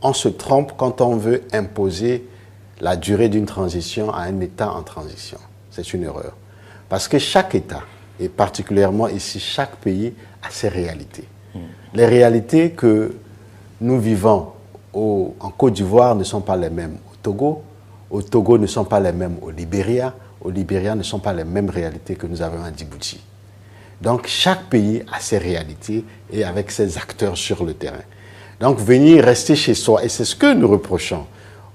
On se trompe quand on veut imposer la durée d'une transition à un État en transition. C'est une erreur. Parce que chaque État, et particulièrement ici, chaque pays a ses réalités. Les réalités que nous vivons en Côte d'Ivoire ne sont pas les mêmes au Togo ne sont pas les mêmes au Libéria ne sont pas les mêmes réalités que nous avons à Djibouti. Donc chaque pays a ses réalités et avec ses acteurs sur le terrain. Donc venir rester chez soi, et c'est ce que nous reprochons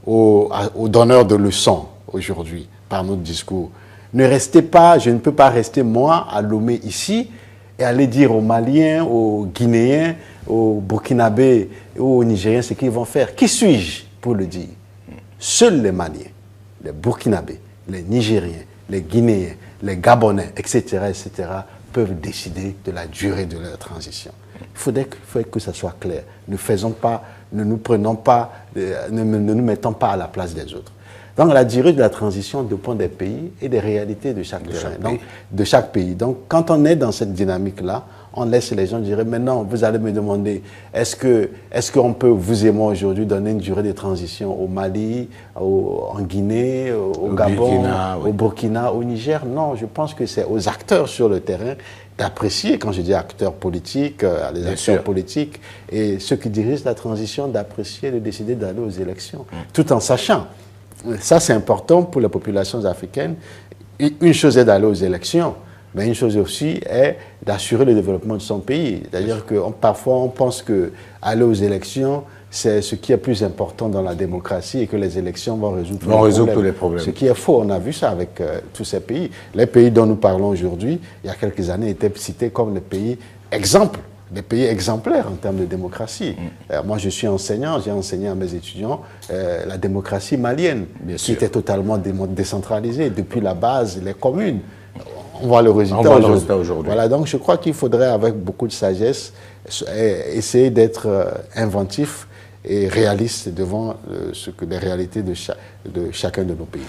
aux donneurs de leçons aujourd'hui par notre discours. Ne restez pas, je ne peux pas rester moi à Lomé ici et aller dire aux Maliens, aux Guinéens, aux Burkinabés, aux Nigériens ce qu'ils vont faire. Qui suis-je pour le dire? Seuls les Maliens, les Burkinabés, les Nigériens, les Guinéens, les Gabonais, etc., peuvent décider de la durée de leur transition. Il faudrait que ça soit clair. Ne nous mettons pas à la place des autres. Donc la durée de la transition dépend des pays et des réalités de chaque pays. Donc quand on est dans cette dynamique-là, on laisse les gens dire, mais non, vous allez me demander, est-ce qu'on peut, vous et moi aujourd'hui, donner une durée de transition au Mali, en Guinée, au Gabon, au Burkina, au Niger? Non, je pense que c'est aux acteurs sur le terrain d'apprécier, quand je dis acteurs politiques, les acteurs politiques, et ceux qui dirigent la transition, d'apprécier, de décider d'aller aux élections, tout en sachant. Ça, c'est important pour les populations africaines. Une chose est d'aller aux élections, mais une chose aussi est d'assurer le développement de son pays. C'est-à-dire que parfois, on pense qu'aller aux élections, c'est ce qui est plus important dans la démocratie et que les élections vont résoudre tous les problèmes. Ce qui est faux. On a vu ça avec tous ces pays. Les pays dont nous parlons aujourd'hui, il y a quelques années, étaient cités comme les pays exemples. Des pays exemplaires en termes de démocratie. Moi, je suis enseignant, j'ai enseigné à mes étudiants la démocratie malienne, qui était totalement décentralisée, depuis la base, les communes. On voit le résultat aujourd'hui. Voilà, donc je crois qu'il faudrait, avec beaucoup de sagesse, essayer d'être inventif et réaliste devant les réalités de chacun de nos pays.